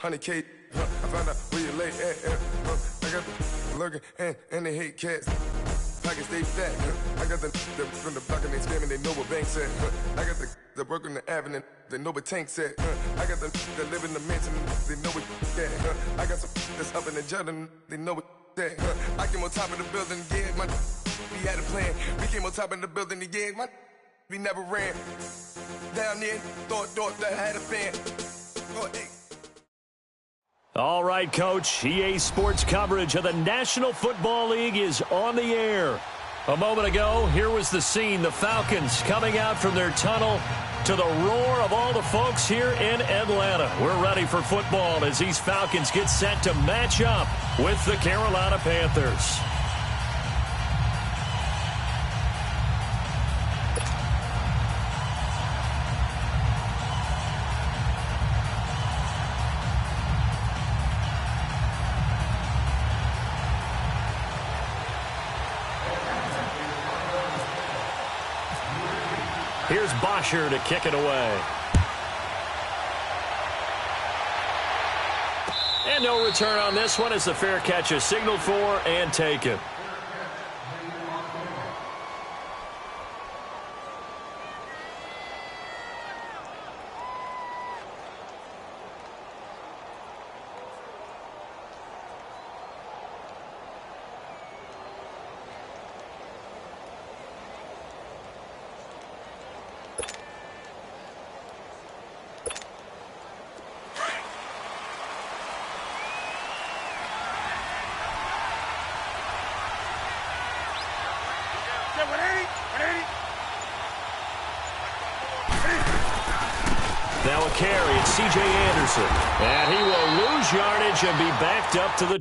100K. I found out where you lay at. I got the lurking and they hate cats. Pockets stay fat. I got the from the block and they scamming, they know what banks at. I got the work on the avenue, they know what tanks at. I got the that live in the mansion, they know what that. I got some that's up in the Jordan, they know what that. I came on top of the building, yeah, my we had a plan. We came on top of the building, yeah, my we never ran. Down there, thought that had a fan. Oh, hey. All right, Coach. EA Sports coverage of the National Football League is on the air. A moment ago, here was the scene. The Falcons coming out from their tunnel to the roar of all the folks here in Atlanta. We're ready for football as these Falcons get set to match up with the Carolina Panthers. Here's Bosher to kick it away. And no return on this one as the fair catch is signaled for and taken. Now a carry, it's C.J. Anderson. And he will lose yardage and be backed up to the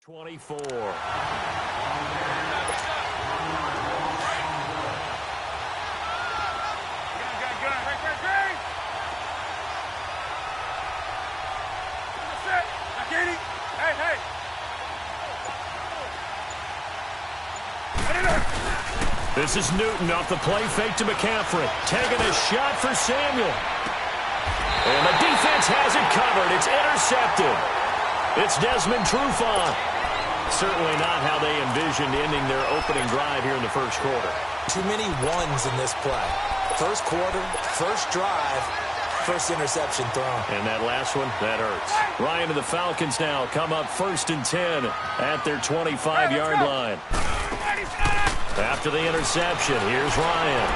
24. This is Newton off the play fake to McCaffrey. Taking a shot for Samuel. And the defense has it covered. It's intercepted. It's Desmond Trufant. Certainly not how they envisioned ending their opening drive here in the first quarter. Too many ones in this play. First quarter, first drive, first interception thrown. And that last one, that hurts. Ryan and the Falcons now come up 1st and 10 at their 25-yard line. After the interception, here's Ryan.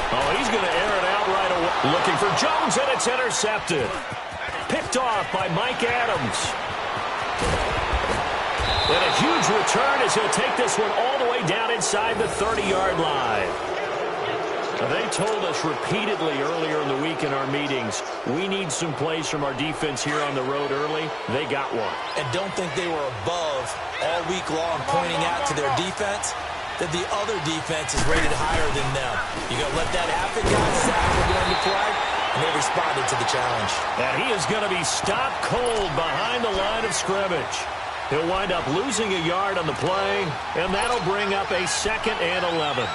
Oh, he's going to air it out right away. Looking for Jones, and it's intercepted. Picked off by Mike Adams. And a huge return as he'll take this one all the way down inside the 30-yard line. Now, they told us repeatedly earlier in the week in our meetings, we need some plays from our defense here on the road early. They got one. And don't think they were above all week long pointing out to their defense that the other defense is rated higher than them. You got to let that happen, guys. That's how we're going to play. And they responded to the challenge. And he is going to be stopped cold behind the line of scrimmage. He'll wind up losing a yard on the play, and that'll bring up a 2nd and 11.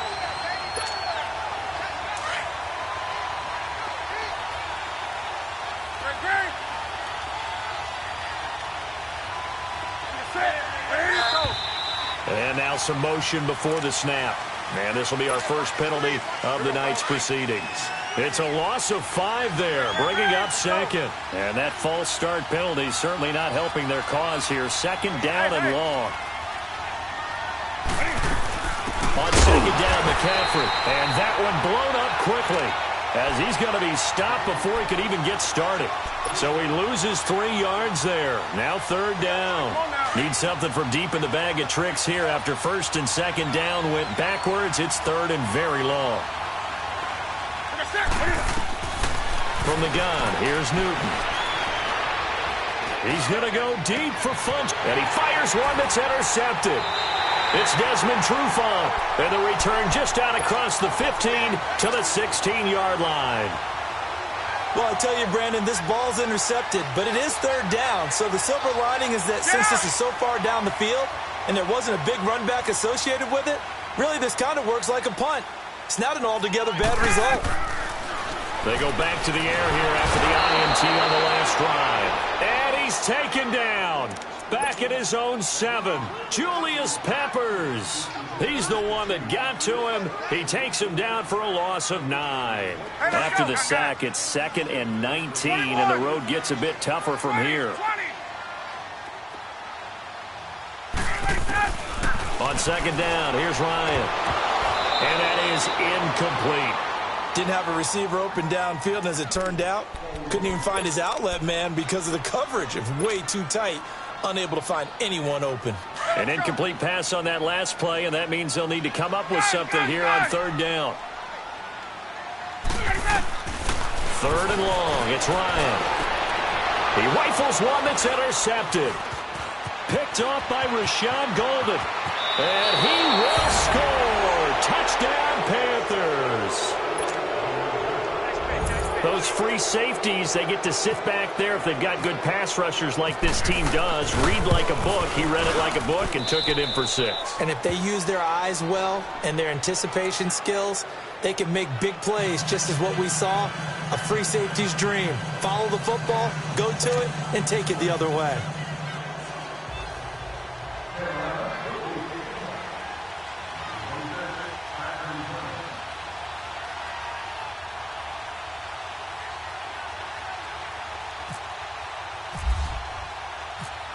And now some motion before the snap. And this will be our first penalty of the night's proceedings. It's a loss of 5 there, bringing up 2nd. And that false start penalty certainly not helping their cause here. 2nd down and long. On 2nd down, McCaffrey. And that one blown up quickly as he's going to be stopped before he could even get started. So he loses 3 yards there. Now 3rd down. Need something from deep in the bag of tricks here after 1st and 2nd down went backwards. It's 3rd and very long. From the gun, here's Newton. He's going to go deep for Funch. And he fires one that's intercepted. It's Desmond Trufant. And the return. return just out across the 15 to the 16-yard line. Well, I tell you, Brandon, this ball's intercepted, but it is third down. So the silver lining is that since this is so far down the field and there wasn't a big run back associated with it, really this kind of works like a punt. It's not an altogether bad result. They go back to the air here after the INT on the last drive. And he's taken down. Back at his own 7. Julius Peppers. He's the one that got to him. He takes him down for a loss of 9. After the sack, it's 2nd and 19, and the road gets a bit tougher from here. On 2nd down, here's Ryan. And that is incomplete. Didn't have a receiver open downfield, and as it turned out, couldn't even find his outlet man because of the coverage. It was way too tight, unable to find anyone open. An incomplete pass on that last play, and that means they'll need to come up with something here on 3rd down. 3rd and long, it's Ryan. He rifles one that's intercepted. Picked off by Rashad Golden. And he will score. Touchdown, Panthers. Those free safeties, they get to sit back there if they've got good pass rushers like this team does. Read like a book. He read it like a book and took it in for 6. And if they use their eyes well and their anticipation skills, they can make big plays, just as what we saw, a free safety's dream. Follow the football, go to it, and take it the other way.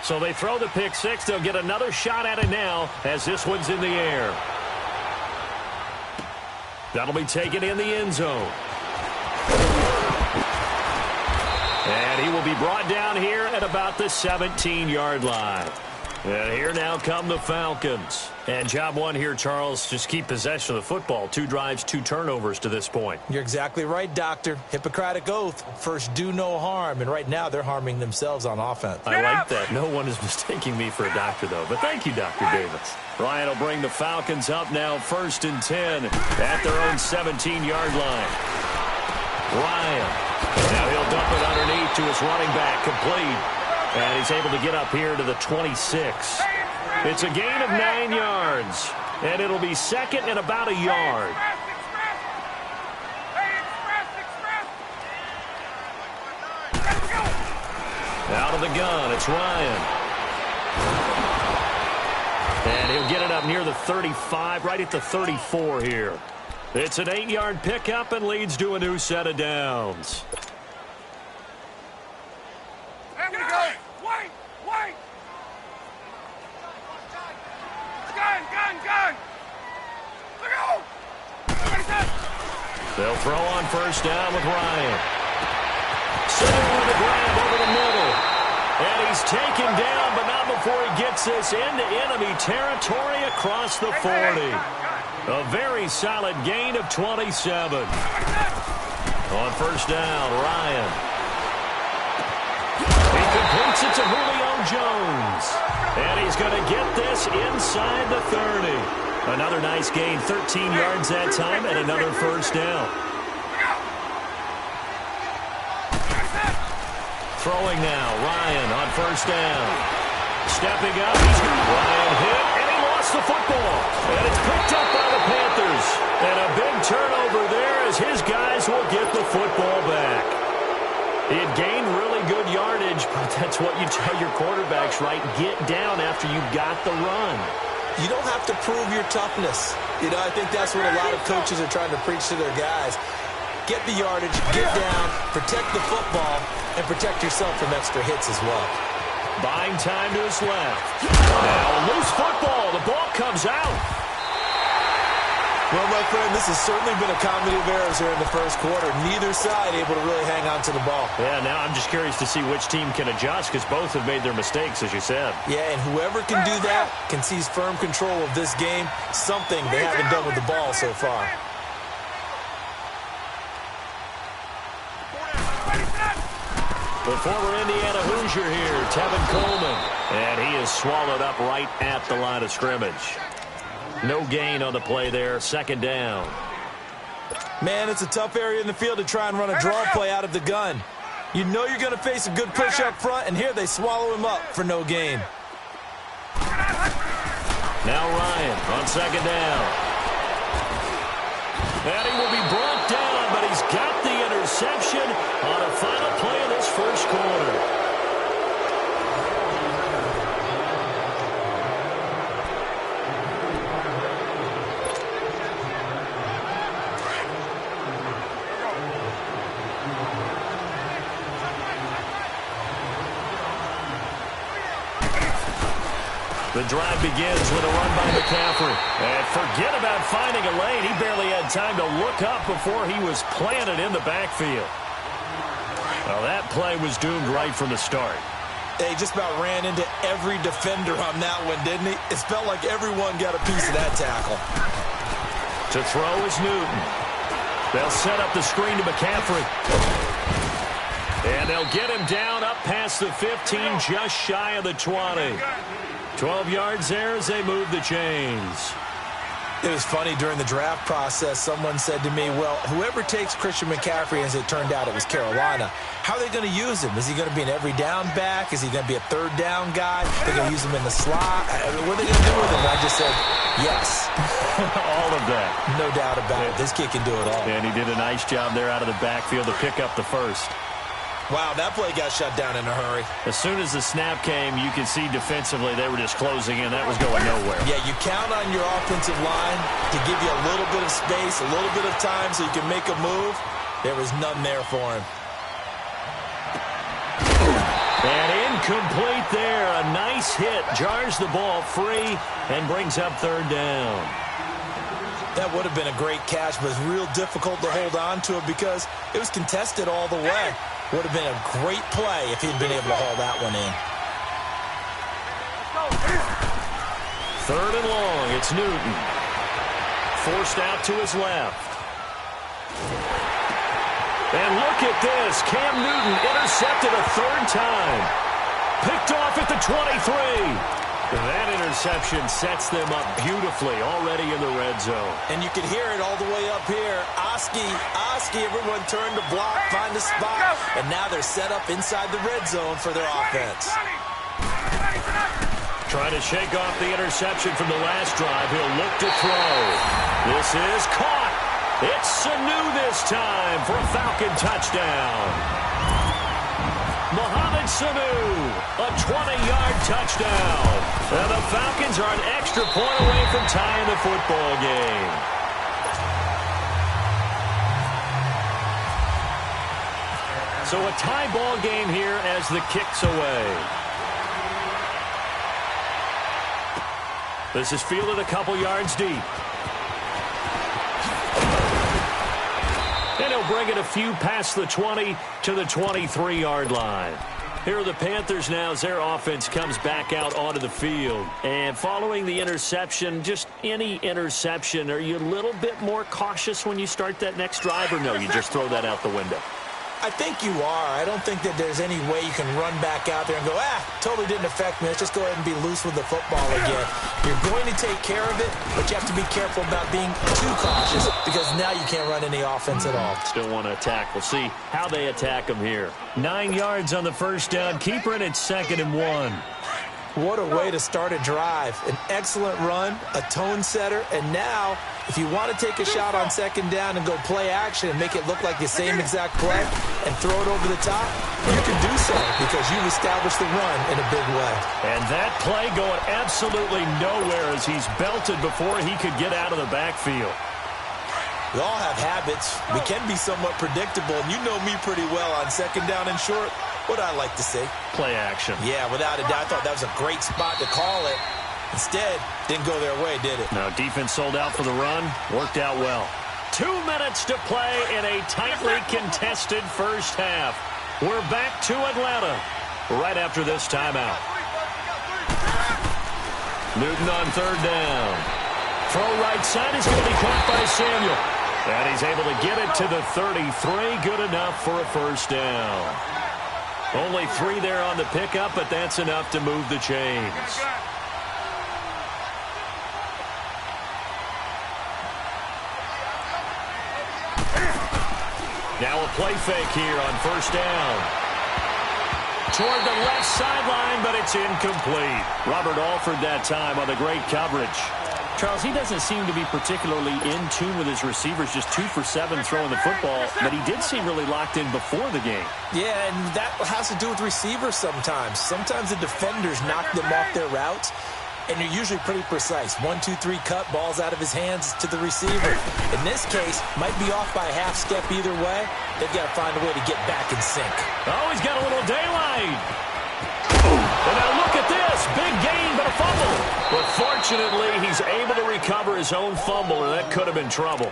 So they throw the pick 6. They'll get another shot at it now as this one's in the air. That'll be taken in the end zone. And he will be brought down here at about the 17-yard line. And here now come the Falcons. And job one here, Charles, just keep possession of the football. 2 drives, 2 turnovers to this point. You're exactly right, Doctor. Hippocratic oath. First, do no harm. And right now, they're harming themselves on offense. I like that. No one is mistaking me for a doctor, though. But thank you, Dr. Davis. Ryan will bring the Falcons up now 1st and 10 at their own 17-yard line. Ryan. Now he'll dump it underneath to his running back. Complete. And he's able to get up here to the 26. It's a gain of 9 yards. And it'll be 2nd and about a yard. Out of the gun, it's Ryan. And he'll get it up near the 35, right at the 34 here. It's an 8-yard pickup and leads to a new set of downs. They'll throw on 1st down with Ryan. Sitting with the grab over the middle. And he's taken down, but not before he gets this into enemy territory across the 40. A very solid gain of 27. On 1st down, Ryan. He completes it to Julio Jones. And he's going to get this inside the 30. Another nice gain, 13 yards that time, and another 1st down. Throwing now, Ryan on 1st down. Stepping up, Ryan hit, and he lost the football. And it's picked up by the Panthers. And a big turnover there as his guys will get the football back. He had gained really good yardage, but that's what you tell your quarterbacks, right? Get down after you got the run. You don't have to prove your toughness. You know, I think that's what a lot of coaches are trying to preach to their guys. Get the yardage, get down, protect the football, and protect yourself from extra hits as well. Buying time to his left. Now a loose football. The ball comes out. Well, my friend, this has certainly been a comedy of errors here in the 1st quarter. Neither side able to really hang on to the ball. Yeah, now I'm just curious to see which team can adjust because both have made their mistakes, as you said. Yeah, and whoever can do that can seize firm control of this game, something they haven't done with the ball so far. The former Indiana Hoosier here, Tevin Coleman. And he is swallowed up right at the line of scrimmage. No gain on the play there, 2nd down. Man, it's a tough area in the field to try and run a draw play out of the gun. You know you're going to face a good push up front, and here they swallow him up for no gain. Now Ryan on second down. And he will be brought down, but he's got the interception on a final play of this first quarter. The drive begins with a run by McCaffrey. And forget about finding a lane. He barely had time to look up before he was planted in the backfield. Well, that play was doomed right from the start. He just about ran into every defender on that one, didn't he? It felt like everyone got a piece of that tackle. To throw is Newton. They'll set up the screen to McCaffrey. And they'll get him down up past the 15, just shy of the 20. 12 yards there as they move the chains. It was funny during the draft process. Someone said to me, well, whoever takes Christian McCaffrey, as it turned out it was Carolina, how are they going to use him? Is he going to be an every down back? Is he going to be a third down guy? They're going to use him in the slot? What are they going to do with him? And I just said, yes. All of that. No doubt about it. This kid can do it all. And he did a nice job there out of the backfield to pick up the first. Wow, that play got shut down in a hurry. As soon as the snap came, you could see defensively they were just closing in. That was going nowhere. Yeah, you count on your offensive line to give you a little bit of space, a little bit of time so you can make a move. There was none there for him. And incomplete there. A nice hit. Jars the ball free and brings up third down. That would have been a great catch, but it's real difficult to hold on to it because it was contested all the way. Would have been a great play if he'd been able to haul that one in. Third and long. It's Newton. Forced out to his left. And look at this. Cam Newton intercepted a third time. Picked off at the 23. That interception sets them up beautifully already in the red zone. And you can hear it all the way up here. Oski, everyone turned to block, find a spot, and now they're set up inside the red zone for their offense. Trying to shake off the interception from the last drive. He'll look to throw. This is caught. It's Sanu this time for a Falcon touchdown. Mohamed Sanu, a 20-yard touchdown. And the Falcons are an extra point away from tying the football game. So a tie ball game here as the kick's away. This is fielded a couple yards deep. And he'll bring it a few past the 20 to the 23-yard line. Here are the Panthers now as their offense comes back out onto the field. And following the interception, just any interception, are you a little bit more cautious when you start that next drive, or no, you just throw that out the window? I think you are. I don't think that there's any way you can run back out there and go, totally didn't affect me. Let's just go ahead and be loose with the football again. You're going to take care of it, but you have to be careful about being too cautious because now you can't run any offense at all. Still want to attack. We'll see how they attack them here. 9 yards on the first down. Keeper in at 2nd and 1. What a way to start a drive. An excellent run, a tone setter, and now if you want to take a shot on 2nd down and go play action and make it look like the same exact play and throw it over the top, you can do so because you've established the run in a big way. And that play going absolutely nowhere as he's belted before he could get out of the backfield. We all have habits. We can be somewhat predictable, and you know me pretty well on 2nd down and short. What I like to see. Play action. Yeah, without a doubt. I thought that was a great spot to call it. Instead, didn't go their way, did it? No, defense sold out for the run. Worked out well. 2 minutes to play in a tightly contested first half. We're back to Atlanta right after this timeout. Newton on 3rd down. Throw right side is going to be caught by Samuel. And he's able to get it to the 33. Good enough for a first down. Only 3 there on the pickup, but that's enough to move the chains. Now a play fake here on first down. Toward the left sideline, but it's incomplete. Robert Alford that time on the great coverage. Charles, he doesn't seem to be particularly in tune with his receivers, just 2 for 7 throwing the football, but he did seem really locked in before the game. Yeah, and that has to do with receivers sometimes. Sometimes the defenders knock them off their routes, and they're usually pretty precise. 1, 2, 3 cut, balls out of his hands to the receiver. In this case, might be off by a half step either way. They've got to find a way to get back in sync. Oh, he's got a little daylight. And now look at this. Big gain, but a fumble. But fortunately, he's able to recover his own fumble, or that could have been trouble.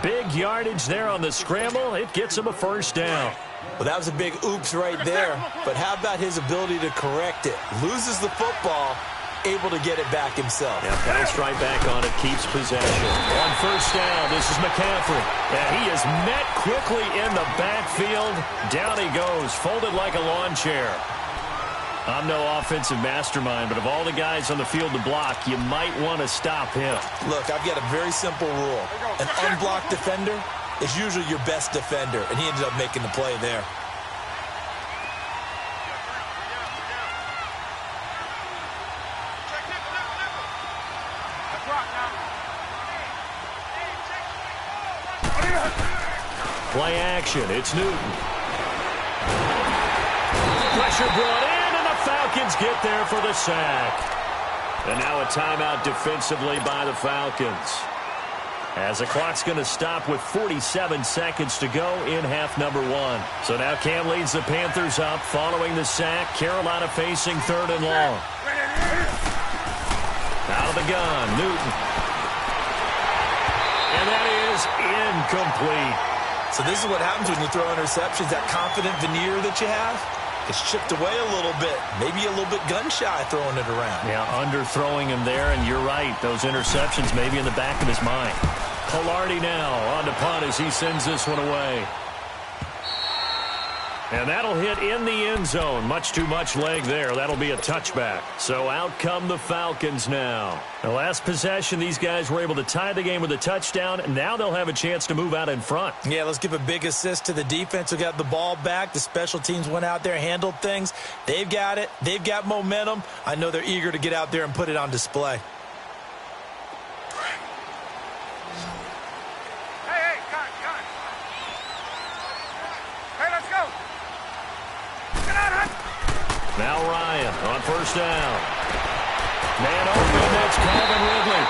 Big yardage there on the scramble. It gets him a first down. Well, that was a big oops right there. But how about his ability to correct it? Loses the football, able to get it back himself. Yeah, bounced right back on it, keeps possession. On first down, this is McCaffrey. And he is met quickly in the backfield. Down he goes, folded like a lawn chair. I'm no offensive mastermind, but of all the guys on the field to block, you might want to stop him. Look, I've got a very simple rule. An unblocked defender is usually your best defender, and he ended up making the play there. Play action. It's Newton. Pressure brought in. Falcons get there for the sack. And now a timeout defensively by the Falcons. As the clock's going to stop with 47 seconds to go in half number 1. So now Cam leads the Panthers up following the sack. Carolina facing 3rd and long. Out of the gun, Newton. And that is incomplete. So this is what happens when you throw interceptions, that confident veneer that you have. It's chipped away a little bit. Maybe a little bit gun-shy throwing it around. Yeah, underthrowing him there, and you're right. Those interceptions maybe in the back of his mind. Palardy now on to punt as he sends this one away. And that'll hit in the end zone. Much too much leg there. That'll be a touchback. So out come the Falcons now. The last possession, these guys were able to tie the game with a touchdown. Now they'll have a chance to move out in front. Yeah, let's give a big assist to the defense who got the ball back. The special teams went out there, handled things. They've got it. They've got momentum. I know they're eager to get out there and put it on display. Now Ryan on first down. Man open, that's Calvin Ridley.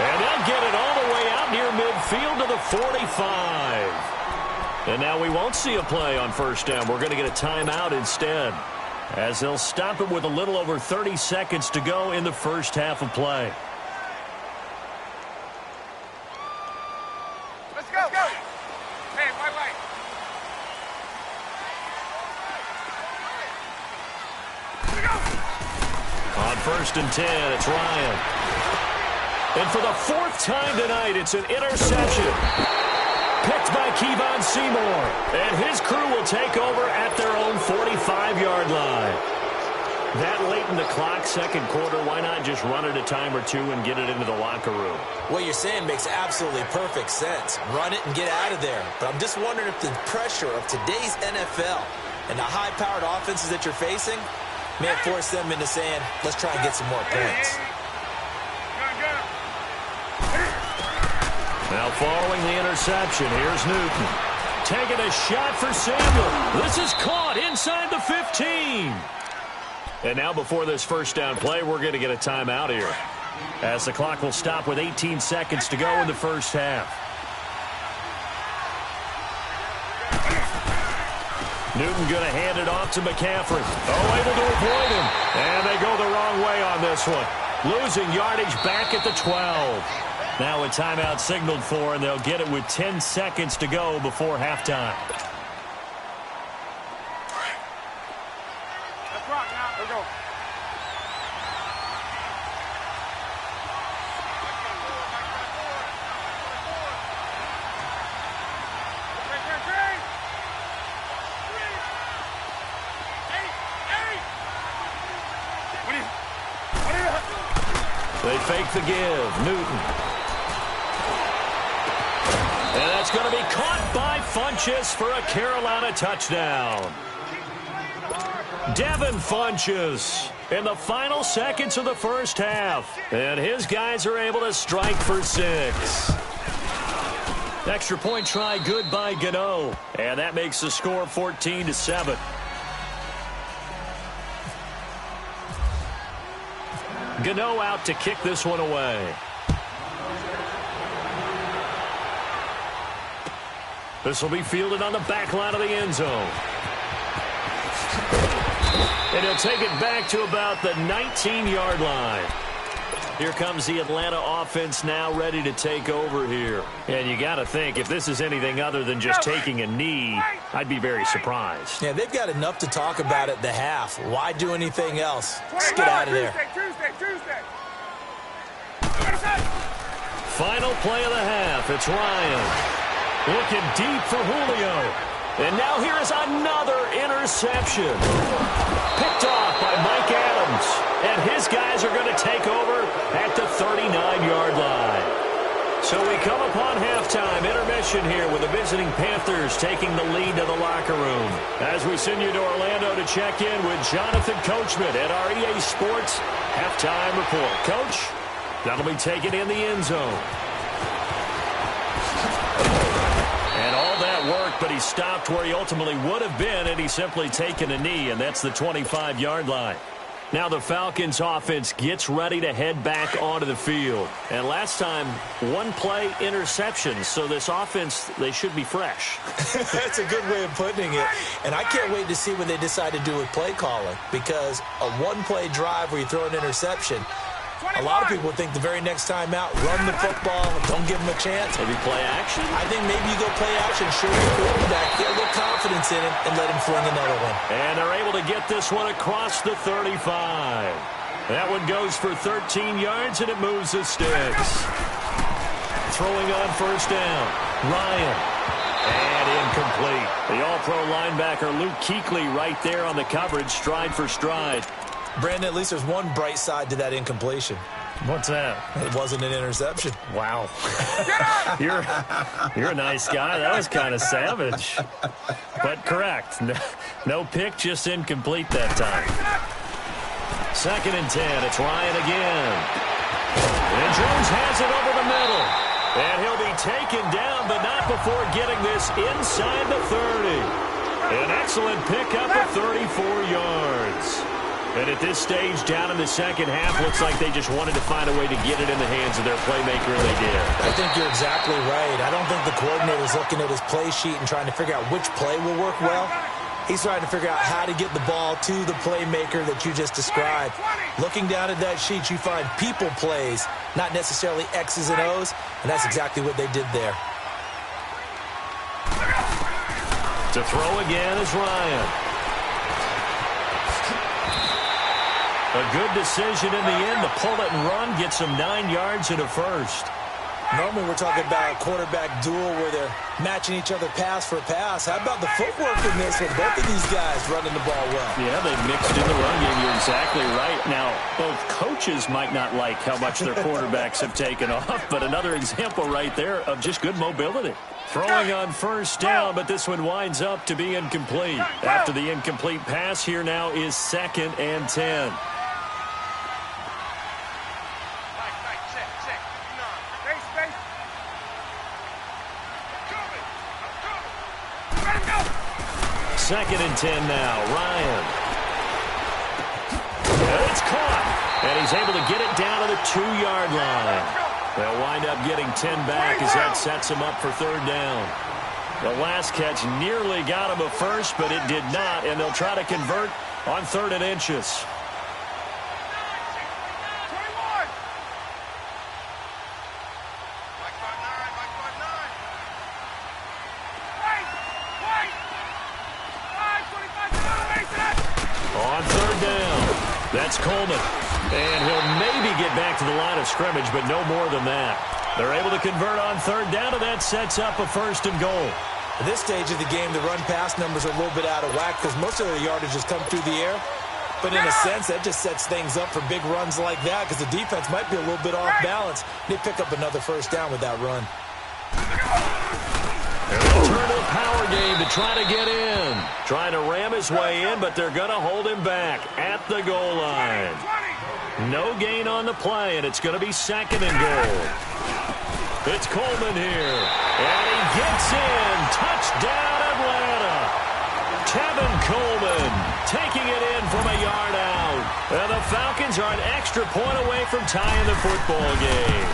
And they'll get it all the way out near midfield to the 45. And now we won't see a play on first down. We're going to get a timeout instead, as they'll stop it with a little over 30 seconds to go in the first half of play. Let's go. Hey, wait. On first and 10, it's Ryan. And for the 4th time tonight, it's an interception. Picked by Kevon Seymour. And his crew will take over at their own 45-yard line. That late in the clock, second quarter, why not just run it a time or two and get it into the locker room? What you're saying makes absolutely perfect sense. Run it and get out of there. But I'm just wondering if the pressure of today's NFL and the high-powered offenses that you're facing may have forced them into saying, let's try and get some more points. Now following the interception, here's Newton. Taking a shot for Samuel. This is caught inside the 15. And now before this first down play, we're going to get a timeout here, as the clock will stop with 18 seconds to go in the first half. Newton going to hand it off to McCaffrey. Oh, able to avoid him. And they go the wrong way on this one. Losing yardage back at the 12. Now a timeout signaled for, and they'll get it with 10 seconds to go before halftime. Let's rock now. Let's go. They fake the give. Newton. And that's going to be caught by Funchess for a Carolina touchdown. Devin Funchess in the final seconds of the first half. And his guys are able to strike for 6. Extra point try good by Gano. And that makes the score 14-7. Gano out to kick this one away. This will be fielded on the back line of the end zone. And he'll take it back to about the 19-yard line. Here comes the Atlanta offense now ready to take over here. And you got to think, if this is anything other than just taking a knee, I'd be very surprised. Yeah, they've got enough to talk about at the half. Why do anything else? Let's get out of there. Tuesday. Final play of the half. It's Ryan looking deep for Julio. And now here is another interception. Picked off by Mike Adams. And his guys are going to take over at the 39-yard line. So we come upon halftime intermission here with the visiting Panthers taking the lead to the locker room. As we send you to Orlando to check in with Jonathan Coachman at our EA Sports halftime report. Coach, that'll be taken in the end zone. And all that work, but he stopped where he ultimately would have been, and he's simply taken a knee, and that's the 25-yard line. Now the Falcons offense gets ready to head back onto the field. And last time, one play interception, so this offense, they should be fresh. That's a good way of putting it. And I can't wait to see what they decide to do with play calling, because a one-play drive where you throw an interception, a lot of people think the very next time out, run the football, don't give them a chance. Maybe play action? I think maybe you go play action, show your quarterback, get a little confidence in him, and let him fling another one. And they're able to get this one across the 35. That one goes for 13 yards, and it moves the sticks. Throwing on first down, Ryan. And incomplete. The all-pro linebacker Luke Kuechly right there on the coverage, stride for stride. Brandon, at least there's one bright side to that incompletion. What's that? It wasn't an interception. Wow. You're a nice guy. That was kind of savage. But correct. No pick, just incomplete that time. 2nd and 10. It's Ryan again. And Jones has it over the middle. And he'll be taken down, but not before getting this inside the 30. An excellent pickup of 34 yards. And at this stage, down in the second half, looks like they just wanted to find a way to get it in the hands of their playmaker, and they did. I think you're exactly right. I don't think the coordinator's looking at his play sheet and trying to figure out which play will work well. He's trying to figure out how to get the ball to the playmaker that you just described. Looking down at that sheet, you find people plays, not necessarily X's and O's, and that's exactly what they did there. To throw again is Ryan. A good decision in the end to pull it and run, get some 9 yards and a first. Normally we're talking about a quarterback duel where they're matching each other pass for pass. How about the footwork in this with both of these guys running the ball well? Yeah, they mixed in the run game. You're exactly right. Now, both coaches might not like how much their quarterbacks have taken off, but another example right there of just good mobility. Throwing on first down, but this one winds up to be incomplete. After the incomplete pass, here now is 2nd and 10. Second and 10 now. Ryan. And it's caught. And he's able to get it down to the 2-yard line. They'll wind up getting 10 back as that sets him up for 3rd down. The last catch nearly got him a first, but it did not. And they'll try to convert on 3rd and inches. That's Coleman. And he'll maybe get back to the line of scrimmage, but no more than that. They're able to convert on 3rd down, and that sets up a 1st and goal. At this stage of the game, the run-pass numbers are a little bit out of whack because most of their yardage has come through the air. But in a sense, that just sets things up for big runs like that because the defense might be a little bit off balance. They pick up another 1st down with that run. And they'll turn to the power game to try to get in. Trying to ram his way in, but they're going to hold him back at the goal line. No gain on the play, and it's going to be 2nd and goal. It's Coleman here, and he gets in. Touchdown, Atlanta. Tevin Coleman taking it in from a yard out. And the Falcons are an extra point away from tying the football game.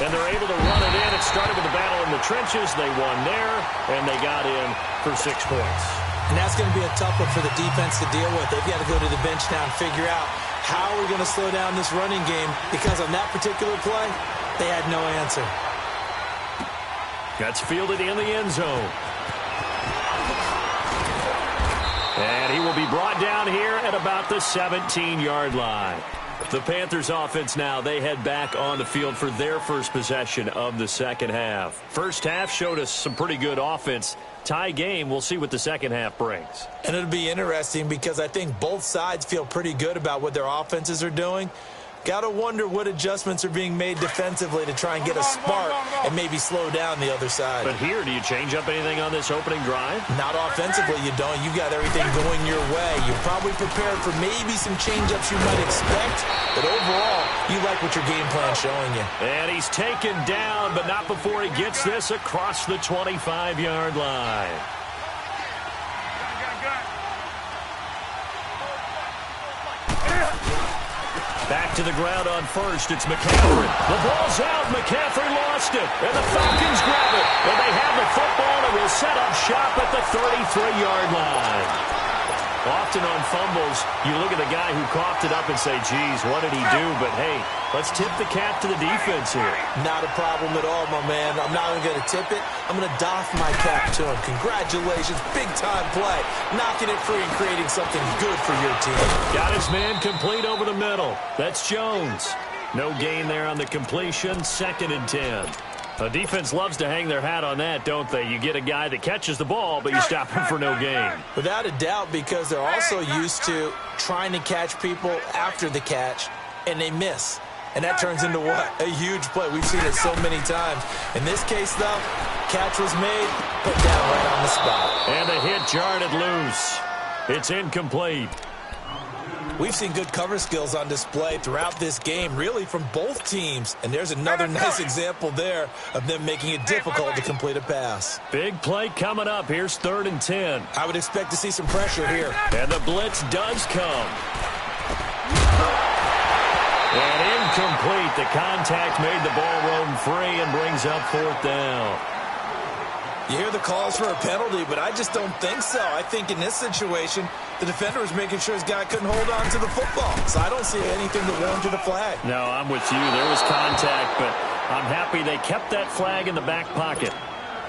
And they're able to run it in. It started with a battle in the trenches. They won there, and they got in for 6 points. And that's going to be a tough one for the defense to deal with. They've got to go to the bench now and figure out how we're going to slow down this running game, because on that particular play, they had no answer. That's fielded in the end zone. And he will be brought down here at about the 17-yard line. The Panthers offense now, they head back on the field for their first possession of the second half. First half showed us some pretty good offense. Tie game, we'll see what the second half brings. And it'll be interesting because I think both sides feel pretty good about what their offenses are doing. Got to wonder what adjustments are being made defensively to try and get a spark and maybe slow down the other side. But here, do you change up anything on this opening drive? Not offensively, you don't. You got everything going your way. You're probably prepared for maybe some change-ups you might expect, but overall, you like what your game plan's showing you. And he's taken down, but not before he gets this across the 25-yard line. Back to the ground on first. It's McCaffrey. The ball's out. McCaffrey lost it. And the Falcons grab it. And they have the football and will set up shop at the 33-yard line. Often on fumbles, you look at the guy who coughed it up and say, geez, what did he do? But, hey, let's tip the cap to the defense here. Not a problem at all, my man. I'm not even going to tip it. I'm going to doff my cap to him. Congratulations. Big-time play. Knocking it free and creating something good for your team. Got his man complete over the middle. That's Jones. No gain there on the completion. 2nd and 10. The defense loves to hang their hat on that, don't they? You get a guy that catches the ball, but you stop him for no gain. Without a doubt, because they're also used to trying to catch people after the catch, and they miss. And that turns into what? A huge play. We've seen it so many times. In this case, though, catch was made, put down right on the spot. And the hit jarred it loose. It's incomplete. We've seen good cover skills on display throughout this game, really from both teams. And there's another nice example there of them making it difficult to complete a pass. Big play coming up. Here's 3rd and 10. I would expect to see some pressure here. And the blitz does come. And incomplete. The contact made the ball roam free and brings up 4th down. You hear the calls for a penalty, but I just don't think so. I think in this situation, the defender was making sure his guy couldn't hold on to the football. So I don't see anything that warranted a flag. No, I'm with you. There was contact, but I'm happy they kept that flag in the back pocket.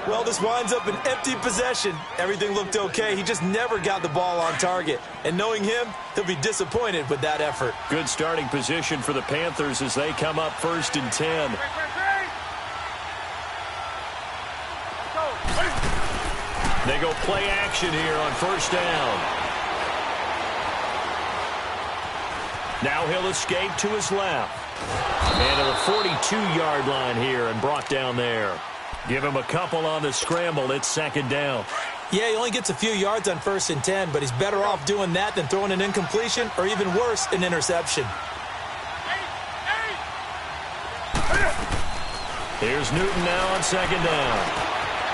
Well, this winds up an empty possession. Everything looked okay. He just never got the ball on target. And knowing him, he'll be disappointed with that effort. Good starting position for the Panthers as they come up 1st and 10. They go play action here on 1st down. Now he'll escape to his left. And to the 42-yard line here and brought down there. Give him a couple on the scramble. It's 2nd down. Yeah, he only gets a few yards on 1st and 10, but he's better off doing that than throwing an incompletion or even worse, an interception. Here's Newton now on 2nd down.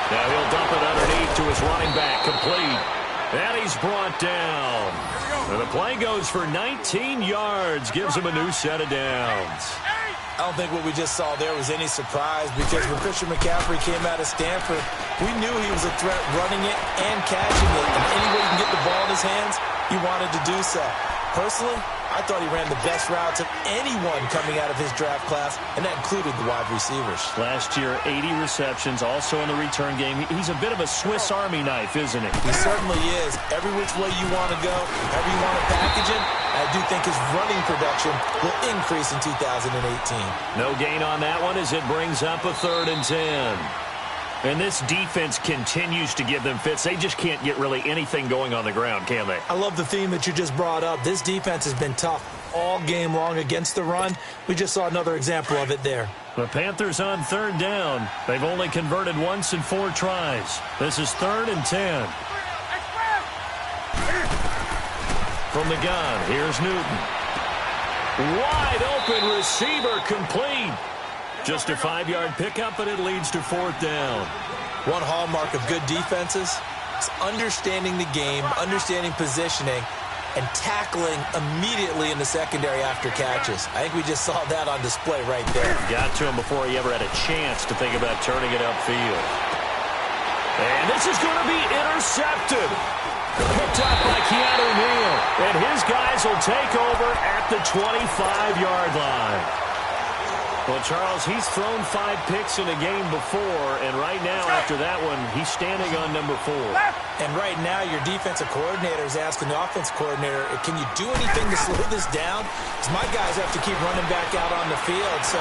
Now he'll dump it underneath to his running back, complete. And he's brought down. And the play goes for 19 yards, gives him a new set of downs. I don't think what we just saw there was any surprise, because when Christian McCaffrey came out of Stanford, we knew he was a threat running it and catching it. And any way he can get the ball in his hands, he wanted to do so. Personally, I thought he ran the best routes of anyone coming out of his draft class, and that included the wide receivers. Last year, 80 receptions, also in the return game. He's a bit of a Swiss Army knife, isn't he? He certainly is. Every which way you want to go, however you want to package him, I do think his running production will increase in 2018. No gain on that one as it brings up a 3rd and 10. And this defense continues to give them fits. They just can't get really anything going on the ground, can they? I love the theme that you just brought up. This defense has been tough all game long against the run. We just saw another example of it there. The Panthers on third down. They've only converted once in 4 tries. This is 3rd and 10. From the gun, here's Newton. Wide open receiver complete. Just a 5-yard pickup, and it leads to 4th down. One hallmark of good defenses is understanding the game, understanding positioning, and tackling immediately in the secondary after catches. I think we just saw that on display right there. Got to him before he ever had a chance to think about turning it upfield. And this is going to be intercepted. Picked up by Keanu Neal. And his guys will take over at the 25-yard line. Well, Charles, he's thrown 5 picks in a game before, and right now, after that one, he's standing on number 4. And right now, your defensive coordinator is asking the offensive coordinator, can you do anything to slow this down? Because my guys have to keep running back out on the field, so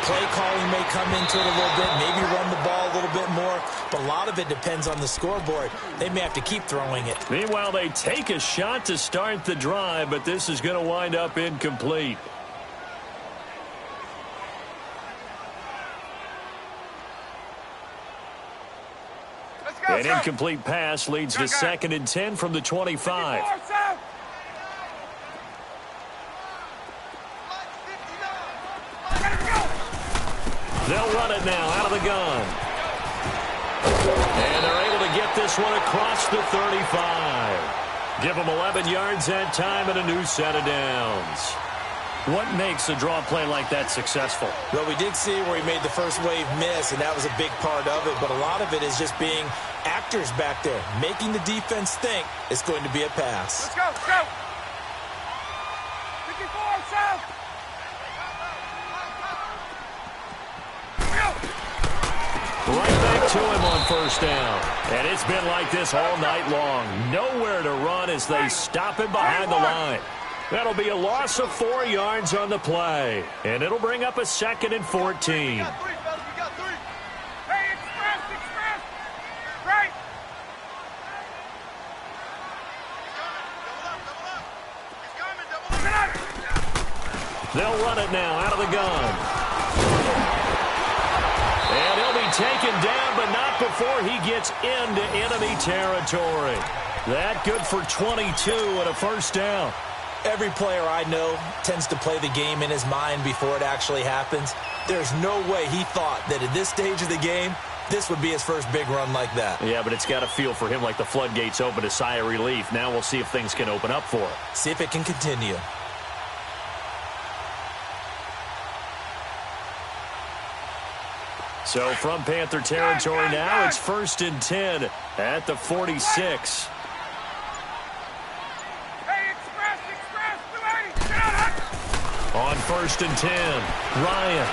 play calling may come into it a little bit, maybe run the ball a little bit more, but a lot of it depends on the scoreboard. They may have to keep throwing it. Meanwhile, they take a shot to start the drive, but this is going to wind up incomplete. An incomplete pass leads to 2nd and 10 from the 25. They'll run it now out of the gun. And they're able to get this one across the 35. Give them 11 yards that time and a new set of downs. What makes a draw play like that successful? Well, we did see where he made the first wave miss, and that was a big part of it. But a lot of it is just being actors back there, making the defense think it's going to be a pass. Let's go, let's go. 54, south. Right back to him on 1st down. And it's been like this all night long. Nowhere to run as they stop him behind the line. That'll be a loss of 4 yards on the play. And it'll bring up a 2nd and 14. Hey, express. Right. They'll run it now out of the gun. And he'll be taken down, but not before he gets into enemy territory. That good for 22 and a 1st down. Every player I know tends to play the game in his mind before it actually happens. There's no way he thought that at this stage of the game, this would be his first big run like that. Yeah, but it's got to feel for him like the floodgates open, a sigh of relief. Now we'll see if things can open up for him. See if it can continue. So from Panther territory now, it's 1st and 10 at the 46. On 1st and 10, Ryan.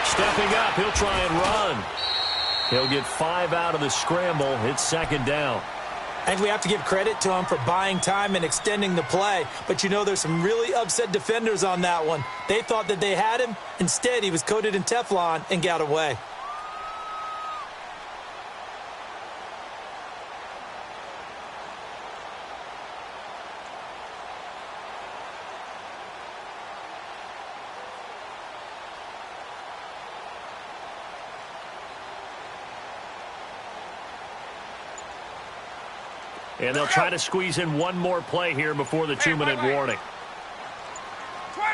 Stepping up, he'll try and run. He'll get 5 out of the scramble. It's 2nd down. I think we have to give credit to him for buying time and extending the play. But, you know, there's some really upset defenders on that one. They thought that they had him. Instead, he was coated in Teflon and got away. And they'll try to squeeze in one more play here before the 2-minute warning. 20.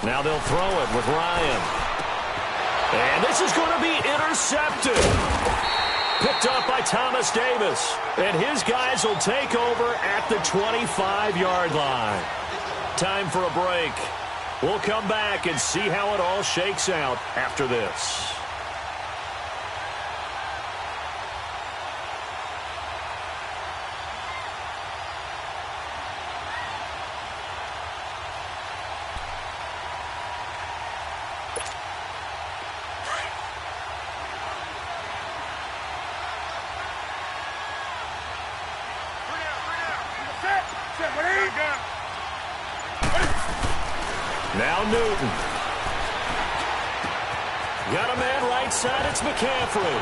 Now they'll throw it with Ryan. And this is going to be intercepted. Picked up by Thomas Davis. And his guys will take over at the 25-yard line. Time for a break. We'll come back and see how it all shakes out after this. Now Newton. Got a man right side. It's McCaffrey.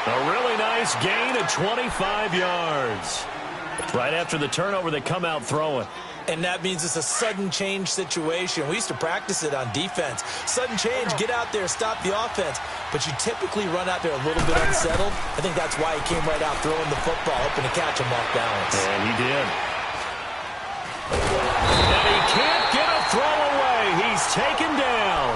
A really nice gain of 25 yards. Right after the turnover, they come out throwing. And that means it's a sudden change situation. We used to practice it on defense. Sudden change, get out there, stop the offense. But you typically run out there a little bit unsettled. I think that's why he came right out throwing the football, hoping to catch him off balance. And he did. And he can't get a throw away. He's taken down.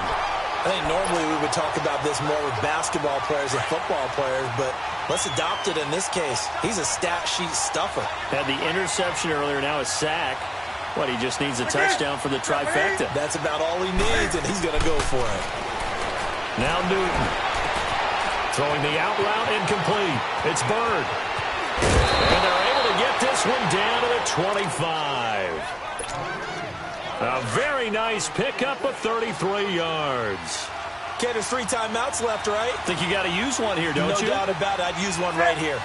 I think normally we would talk about this more with basketball players and football players, but let's adopt it in this case. He's a stat sheet stuffer. Had the interception earlier, now a sack. What, he just needs a touchdown for the trifecta. That's about all he needs, and he's going to go for it. Now Newton. Throwing the out route incomplete. It's Bird. And they're able to get this one down to the 25. A very nice pickup of 33 yards. Okay, there's 3 timeouts left, right? Think you got to use one here, don't you? No doubt about it. I'd use one right here.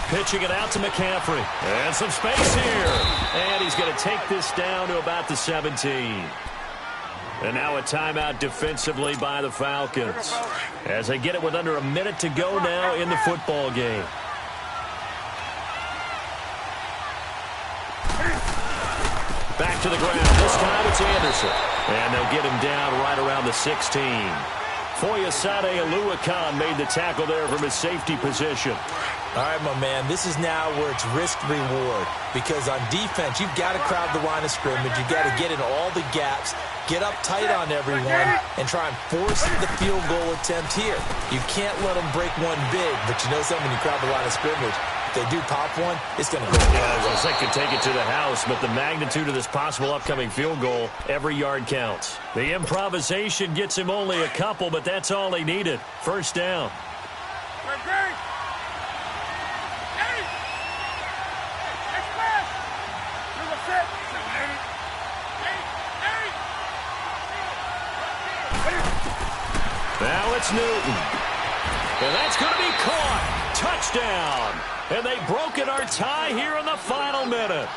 Pitching it out to McCaffrey. And some space here. And he's going to take this down to about the 17. And now a timeout defensively by the Falcons, as they get it with under a minute to go now in the football game. Back to the ground. This time it's Anderson. And they'll get him down right around the 16. Foyesade Oluwakan made the tackle there from his safety position. All right, my man, this is now where it's risk-reward. Because on defense, you've got to crowd the line of scrimmage. You've got to get in all the gaps, get up tight on everyone, and try and force the field goal attempt here. You can't let them break one big, but you know something, when you crowd the line of scrimmage, if they do pop one, it's going to go. Yeah, they could take it to the house, but the magnitude of this possible upcoming field goal, every yard counts. The improvisation gets him only a couple, but that's all he needed. First down. Now it's Newton. And that's going to be caught. Touchdown. And they've broken our tie here in the final minute.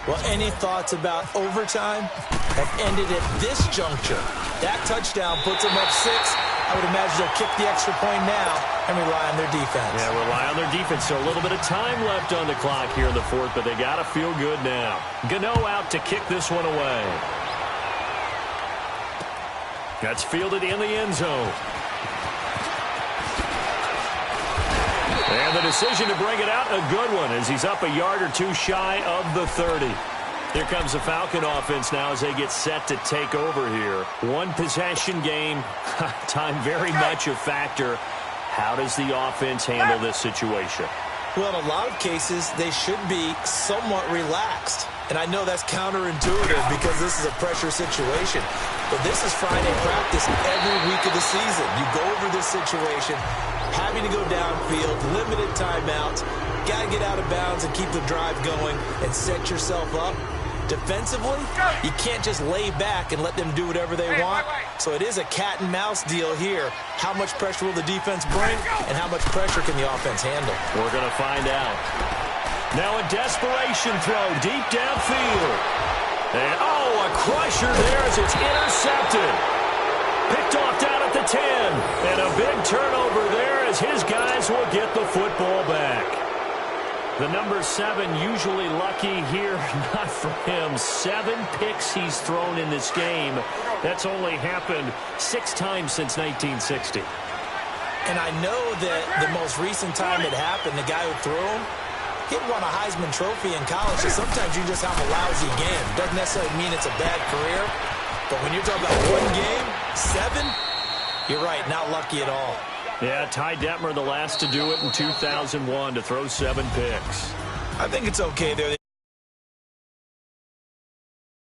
Well, any thoughts about overtime have ended at this juncture. That touchdown puts them up 6. I would imagine they'll kick the extra point now and rely on their defense. Yeah, rely on their defense. So a little bit of time left on the clock here in the fourth, but they got to feel good now. Gano out to kick this one away. That's fielded in the end zone. And the decision to bring it out, a good one, as he's up a yard or two shy of the 30. Here comes the Falcon offense now as they get set to take over here. One possession game, time very much a factor. How does the offense handle this situation? Well, in a lot of cases, they should be somewhat relaxed. And I know that's counterintuitive because this is a pressure situation. But this is Friday practice every week of the season. You go over this situation, having to go downfield, limited timeouts, got to get out of bounds and keep the drive going and set yourself up. Defensively, you can't just lay back and let them do whatever they want. So it is a cat and mouse deal here. How much pressure will the defense bring, and how much pressure can the offense handle? We're going to find out. Now a desperation throw deep downfield. And, a crusher there as it's intercepted. Picked off down at the 10. And a big turnover there as his guys will get the football back. The number 7 usually lucky here, not for him. 7 picks he's thrown in this game. That's only happened 6 times since 1960. And I know that the most recent time it happened, the guy who threw him, he had won a Heisman Trophy in college, so sometimes you just have a lousy game. Doesn't necessarily mean it's a bad career, but when you're talking about one game, 7, you're right, not lucky at all. Yeah, Ty Detmer, the last to do it in 2001, to throw 7 picks. I think it's okay there.